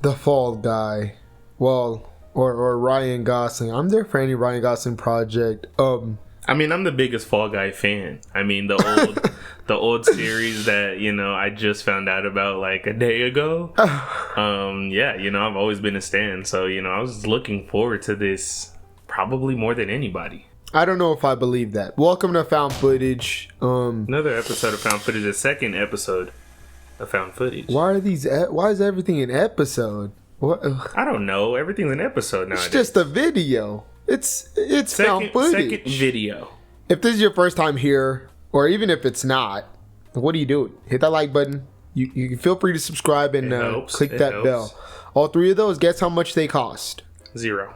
the fall guy. Well, or Ryan Gosling. I'm there for any Ryan Gosling project. I mean, I'm the biggest Fall Guy fan. I mean, the old series that, you know, I just found out about like a day ago. Yeah, you know, I've always been a stan. So, you know, I was looking forward to this probably more than anybody. I don't know if I believe that. Welcome to Found Footage. Another episode of Found Footage, the second episode of Found Footage. Why is everything an episode? What? I don't know. Everything's an episode nowadays. It's just a video. It's Found Footage. Second video. If this is your first time here, or even if it's not, what are you doing? Hit that like button. You can feel free to subscribe and click that bell. All three of those, guess how much they cost? Zero.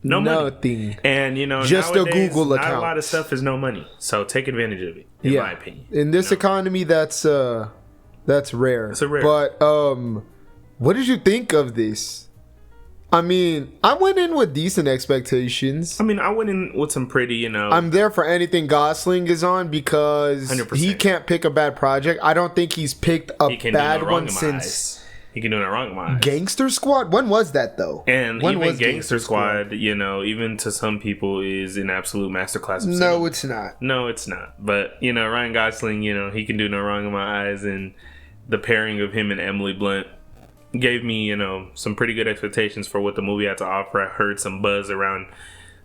No nothing. Money. And you know, just nowadays, a Google account. Not a lot of stuff is no money. So take advantage of it, in my opinion. In this economy, that's rare. It's a rare. But what did you think of this? I mean, I went in with decent expectations. I mean, I went in with some pretty, you know... I'm there for anything Gosling is on because 100%. He can't pick a bad project. I don't think he's picked a bad one since... He can do no wrong in my eyes. Gangster Squad? When was that, though? And when even Gangster Squad, you know, even to some people, is an absolute masterclass of cinema. No, it's not. No, it's not. But, you know, Ryan Gosling, you know, he can do no wrong in my eyes. And the pairing of him and Emily Blunt gave me, you know, some pretty good expectations for what the movie had to offer. I heard some buzz around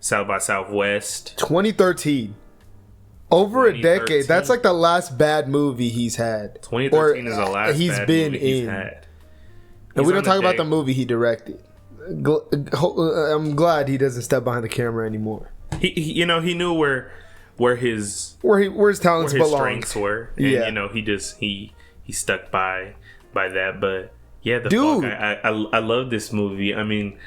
South by Southwest. 2013. Over a decade. That's like the last bad movie he's had. 2013 is the last bad movie he's had. And we don't talk about the movie he directed. I'm glad he doesn't step behind the camera anymore. He you know, he knew where his talents belong. Strengths were. And, you know, he stuck by that. But yeah, I love this movie. I mean,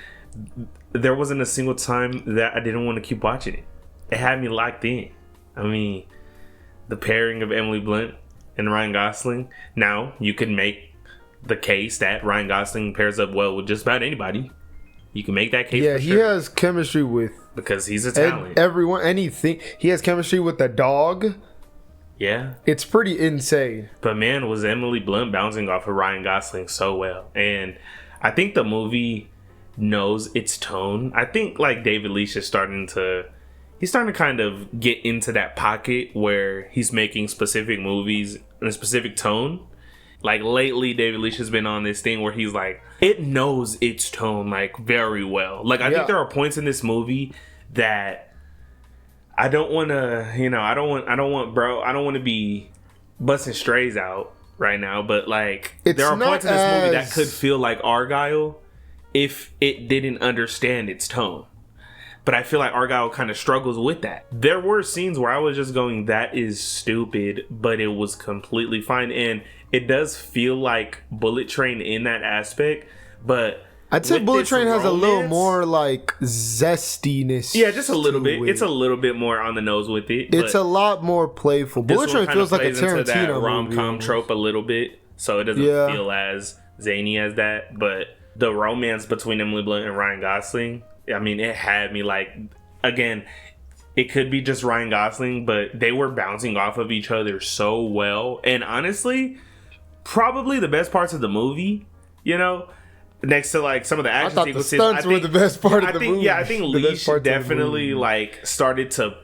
there wasn't a single time that I didn't want to keep watching it. It had me locked in. I mean, the pairing of Emily Blunt and Ryan Gosling. Now, you can make the case that Ryan Gosling pairs up well with just about anybody. You can make that case. Yeah, he has chemistry with... Because he's a talent. Everyone, anything. He has chemistry with the dog. Yeah. It's pretty insane. But man, was Emily Blunt bouncing off of Ryan Gosling so well. And I think the movie knows its tone. I think like David Leitch is starting to kind of get into that pocket where he's making specific movies in a specific tone. Like lately, David Leitch has been on this thing where he's like, it knows its tone like very well. Like I think there are points in this movie that I don't want to, you know, I don't want to be busting strays out right now, but like there are points in this movie that could feel like Argyle if it didn't understand its tone. But I feel like Argyle kind of struggles with that. There were scenes where I was just going, that is stupid, but it was completely fine. And it does feel like Bullet Train in that aspect, but I'd say Bullet Train has a little more like zestiness. Yeah, just a little bit. It's a little bit more on the nose with it. It's a lot more playful. Bullet Train feels like a Tarantino rom-com trope a little bit, so it doesn't feel as zany as that. But the romance between Emily Blunt and Ryan Gosling, I mean, it had me like, again, it could be just Ryan Gosling, but they were bouncing off of each other so well. And honestly, probably the best parts of the movie, you know, next to like some of the action sequences. The stunts were the best part of the movie. Yeah, I think Leitch definitely like started to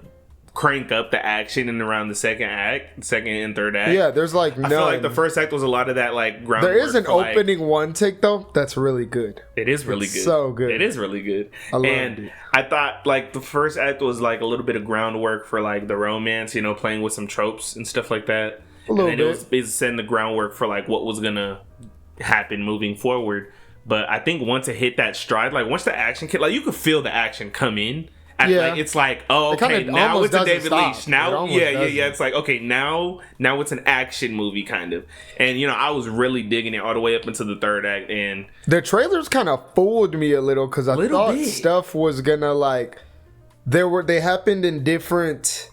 crank up the action in around the second and third act. Yeah, there's like I feel like the first act was a lot of that like groundwork. There is an opening one take though that's really good. It is really good. So good. It is really good. I thought like the first act was like a little bit of groundwork for like the romance, you know, playing with some tropes and stuff like that. And then it was setting the groundwork for like what was gonna happen moving forward. But I think once it hit that stride, like once the action like you could feel the action come in. Like, it's like, oh, okay, now it's a David Leitch. Now, it's like, okay, now it's an action movie kind of. And, you know, I was really digging it all the way up into the third act. And the trailers kind of fooled me a little because I thought stuff was gonna like, they happened in different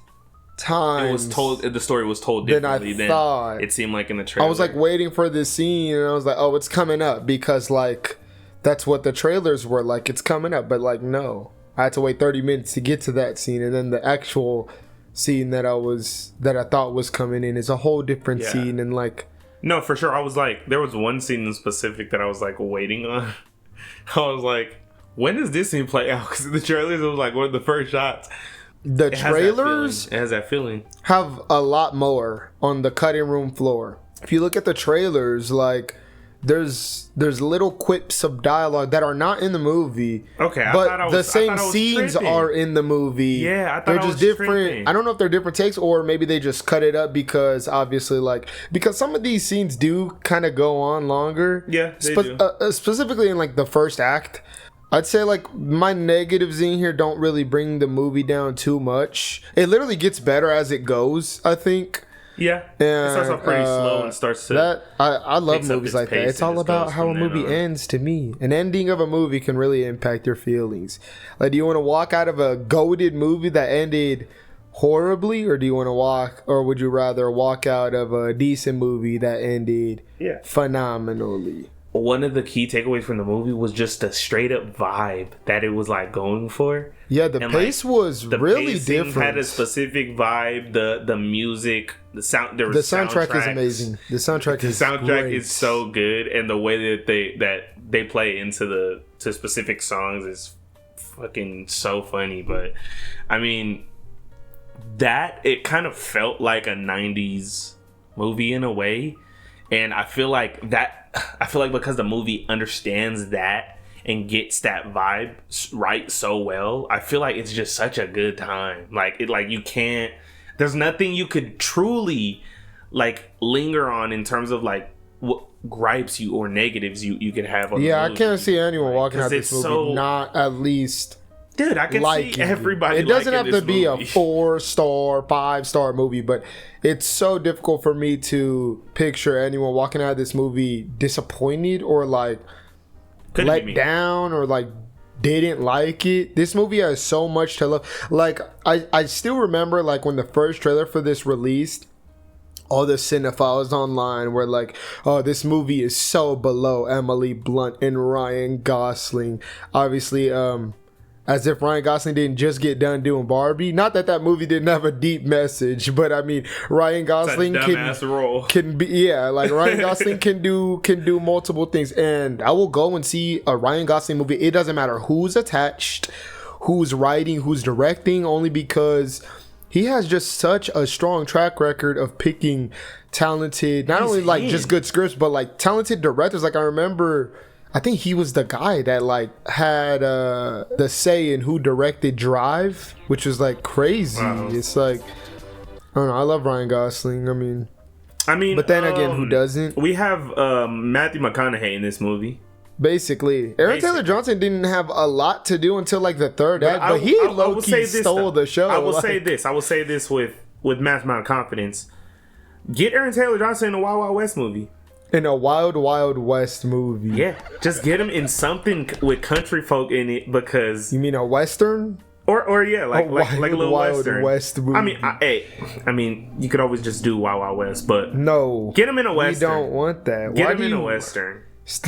times. The story was told differently than it seemed like in the trailer. I was like waiting for this scene and I was like, oh, it's coming up because like that's what the trailers were like. It's coming up, but like no. I had to wait 30 minutes to get to that scene, and then the actual scene that I thought was coming in is a whole different scene. And like, no, for sure, I was like, there was one scene in specific that I was like waiting on, I was like, when does this scene play out? Because the trailers, it was like one of the first shots. The trailers it has that feeling. Have a lot more on the cutting room floor. If you look at the trailers, like there's little quips of dialogue that are not in the movie. Okay, but the same scenes are in the movie. Yeah, I thought they're I just was different. tripping. I don't know if they're different takes or maybe they just cut it up because obviously, like, because some of these scenes do kind of go on longer. Yeah, they do. Specifically in like the first act. I'd say like my negatives in here don't really bring the movie down too much. It literally gets better as it goes, I think. Yeah, and, it starts off pretty slow and starts to. That I love movies like that. It's all about how a movie ends. To me, an ending of a movie can really impact your feelings. Like, do you want to walk out of a goated movie that ended horribly, or do you want to would you rather walk out of a decent movie that ended phenomenally? One of the key takeaways from the movie was just the straight up vibe that it was like going for. Yeah, the pace was really different. Had a specific vibe. The music, the sound. The soundtrack is amazing. The soundtrack is so good, and the way that they play into specific songs is fucking so funny. But I mean, it kind of felt like a 90s movie in a way, and I feel like because the movie understands that and gets that vibe right so well, I feel like it's just such a good time. There's nothing you could truly like linger on in terms of like what gripes you or negatives you could have on the movie. I can't see anyone walking out this movie not at least. Dude, I can see everybody. It doesn't have to be a 4-star, 5-star movie, but it's so difficult for me to picture anyone walking out of this movie disappointed or like let down or like didn't like it. This movie has so much to love. Like I still remember like when the first trailer for this released, all the cinephiles online were like, oh, this movie is so below Emily Blunt and Ryan Gosling. Obviously, as if Ryan Gosling didn't just get done doing Barbie. Not that movie didn't have a deep message, but I mean, Ryan Gosling can be Ryan Gosling can do multiple things, and I will go and see a Ryan Gosling movie. It doesn't matter who's attached, who's writing, who's directing, only because he has just such a strong track record of picking talented, not only like just good scripts, but like talented directors. Like I remember, I think he was the guy that like had the say in who directed Drive, which was like crazy. Wow. It's like, I don't know. I love Ryan Gosling. I mean, but then again, who doesn't? We have Matthew McConaughey in this movie. Basically, Aaron Taylor Johnson didn't have a lot to do until like the third act, but he low-key stole the show. I will say this with mass amount of confidence. Get Aaron Taylor Johnson in a Wild Wild West movie. In a Wild Wild West movie. Yeah, just get him in something with country folk in it, because you mean a western, or yeah, like a little Wild Western. West movie. I mean, you could always just do Wild Wild West, but no, get him in a Western. We don't want that. Get him in a Western.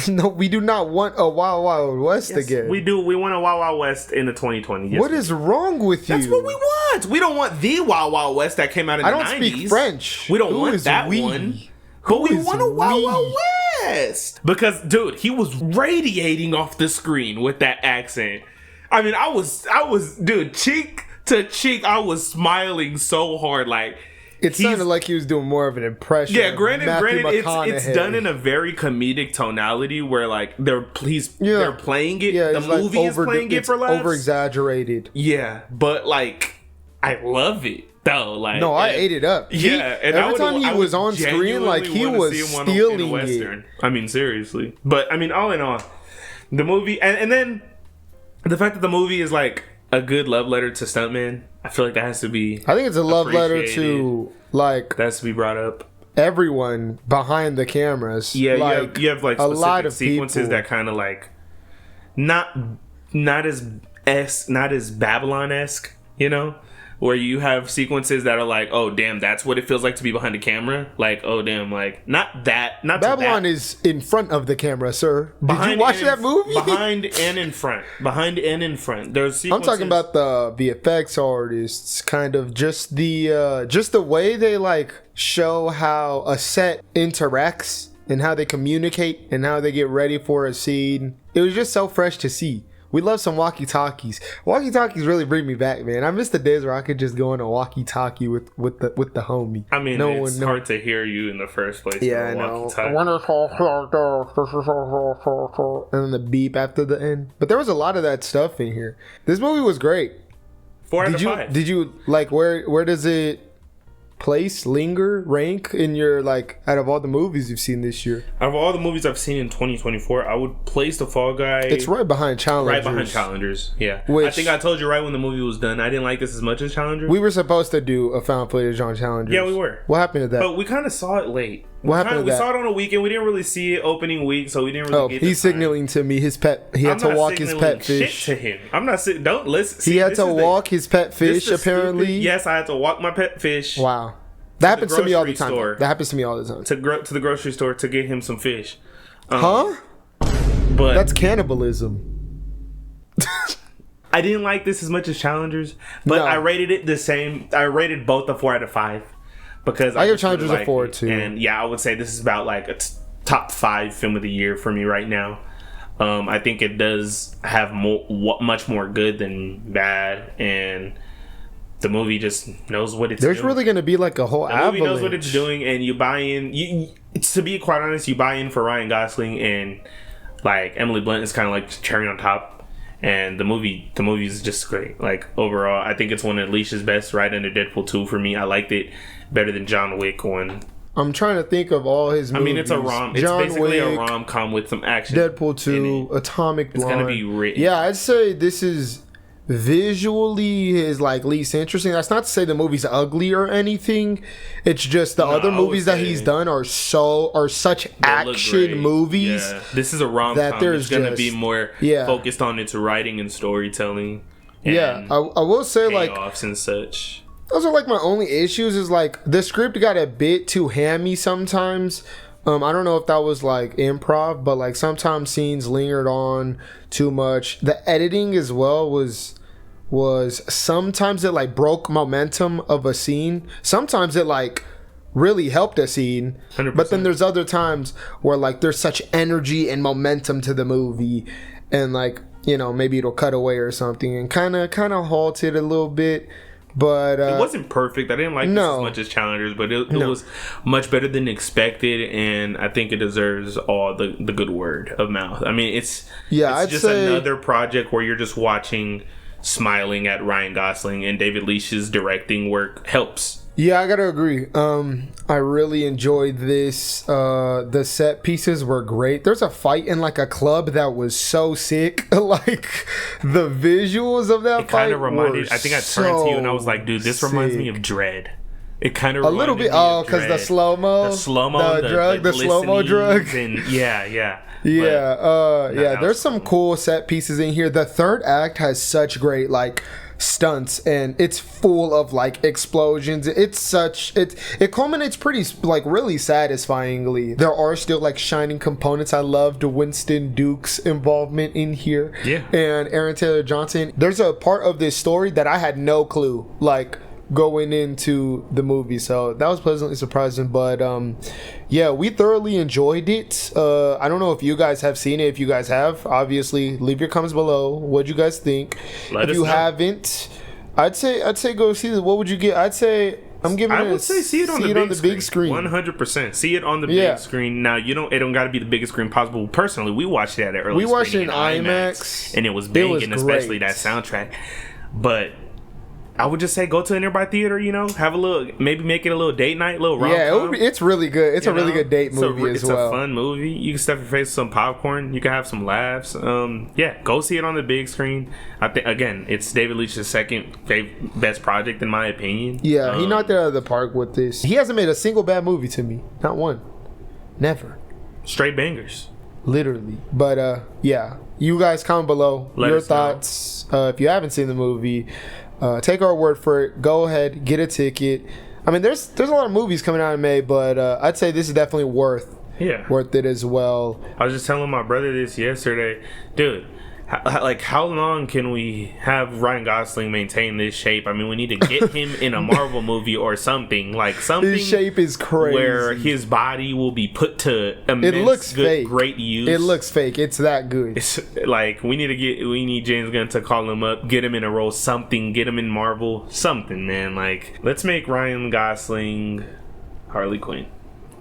No, we do not want a Wild Wild West again. We do. We want a Wild Wild West in the 2020. Yes, what is wrong with you? That's what we want. We don't want the Wild Wild West that came out in the 90s. I don't speak French. We don't want that one. But we want a Wild Wild West. Because, dude, he was radiating off the screen with that accent. I mean, I was, dude, cheek to cheek, I was smiling so hard. Like, it sounded like he was doing more of an impression. Yeah, granted, it's done in a very comedic tonality where like they're playing it. Yeah, the movie is playing it for laughs. Over exaggerated. Yeah, but like, I love it. Though, like, no, I ate it up. Yeah, and every time he was on screen, like he was stealing it. I mean, seriously. But I mean, all in all, the movie, and then the fact that the movie is like a good love letter to stuntmen, I feel like that has to be. I think it's a love letter to like that has to be brought up. Everyone behind the cameras. Yeah, like, you have like a lot of sequences people that kind of like not as Babylon-esque, you know. Where you have sequences that are like, oh damn, that's what it feels like to be behind the camera. Like, oh damn, like not Babylon is in front of the camera, sir. Did you watch that movie? Behind and in front. There's sequences. I'm talking about the VFX artists, kind of just the way they like show how a set interacts and how they communicate and how they get ready for a scene. it was just so fresh to see. We love some walkie-talkies. Walkie-talkies really bring me back, man. I miss the days where I could just go on a walkie-talkie with the homie. I mean, it's hard to hear you in the first place. Yeah, I know. And then the beep after the end. But there was a lot of that stuff in here. This movie was great. 4 out of 5. Did you like where does it rank in your, like, out of all the movies you've seen this year? Out of all the movies I've seen in 2024, I would place The Fall Guy. It's right behind Challengers. Right behind Challengers, yeah. Which, I think I told you right when the movie was done, I didn't like this as much as Challengers. We were supposed to do a found footage on Challengers. Yeah, we were. What happened to that? But we kind of saw it late. What happened to that? We saw it on a weekend. We didn't really see it opening week, so we didn't really get he's signaling to me his pet. He had to walk his pet fish. Shit to him. I'm not saying. Don't listen. See, he had to walk his pet fish, apparently. Yes, I had to walk my pet fish. Wow. That happens to me all the time. That happens to me all the time. To the grocery store to get him some fish. Huh? But that's cannibalism. I didn't like this as much as Challengers, but I rated it the same. I rated both a 4 out of 5 because I give Challengers a 4 too. And yeah, I would say this is about like a top 5 film of the year for me right now. I think it does have much more good than bad, and the movie just knows what it's doing. There's really going to be like a whole avalanche. The movie knows what it's doing, and you buy in. To be quite honest, you buy in for Ryan Gosling, and like Emily Blunt is kind of like cherry on top. And the movie is just great. Like overall, I think it's one of Alicia's best, right under Deadpool 2 for me. I liked it better than John Wick 1. I'm trying to think of all his movies. I mean, it's basically a rom-com with some action. Deadpool 2, Atomic Blonde. It's going to be written. Yeah, I'd say this is visually his like least interesting. That's not to say the movie's ugly or anything. It's just the other movies that he's done are such action movies. Yeah. This is a rom-com. It's going to be more focused on its writing and storytelling. And I will say like payoffs and such. Those are like my only issues. Is like the script got a bit too hammy sometimes. I don't know if that was like improv, but like sometimes scenes lingered on too much. The editing as well was sometimes it like broke momentum of a scene. Sometimes it like really helped a scene. 100%. But then there's other times where like there's such energy and momentum to the movie, and like, you know, maybe it'll cut away or something and kind of halt it a little bit. But it wasn't perfect. I didn't like this as much as Challengers, but it was much better than expected, and I think it deserves all the good word of mouth. I mean, it's just another project where you're just watching, smiling at Ryan Gosling, and David Leitch's directing work helps. Yeah, I gotta agree. I really enjoyed this. The set pieces were great. There's a fight in like a club that was so sick. Like the visuals of that fight. It kind of reminded. I think I turned to you and I was like, "Dude, this reminds me of Dread." It kind of a little bit. Oh, because the slow mo, the slow mo drug, and yeah. There's some cool set pieces in here. The third act has such great like stunts, and it's full of like explosions. It culminates pretty like really satisfyingly. There are still like shining components. I loved Winston Duke's involvement in here, and Aaron Taylor Johnson. There's a part of this story that I had no clue like going into the movie, so that was pleasantly surprising. But we thoroughly enjoyed it. I don't know if you guys have seen it. If you guys have, obviously leave your comments below. What'd you guys think? If you haven't, I'd say go see it. What would you get? I would say see it on the big screen. 100%. See it on the big screen. Now it don't got to be the biggest screen possible. Personally, we watched it at an early screening. We watched it in IMAX, and it was banging, especially that soundtrack. But I would just say go to a nearby theater, have a little, maybe make it a little date night, little rom-com. Yeah, it's really good. It's a really good date movie as well. It's a fun movie. You can stuff your face with some popcorn. You can have some laughs. Go see it on the big screen. I think, again, it's David Leitch's second best project in my opinion. Yeah, he knocked it out of the park with this. He hasn't made a single bad movie to me. Not one. Never. Straight bangers. Literally. But, you guys comment below your thoughts. If you haven't seen the movie, take our word for it. Go ahead, get a ticket. I mean, there's a lot of movies coming out in May, but I'd say this is definitely worth it as well. I was just telling my brother this yesterday, dude. like how long can we have Ryan Gosling maintain this shape? I mean, we need to get him in a Marvel movie or something, like something. His shape is crazy. Where his body will be put to immense, it looks fake. Great use. It looks fake. It's that good. It's like we need James Gunn to call him up, get him in a role, something, get him in Marvel, something, man. Like, let's make Ryan Gosling Harley Quinn.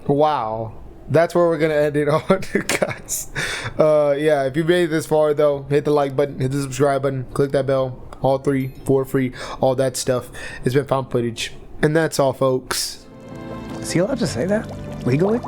Wow. That's where we're gonna end it on, guys. Yeah, if you made it this far though, hit the like button, hit the subscribe button, click that bell, all 3 for free, all that stuff. It's been found footage, and that's all, folks. Is he allowed to say that legally?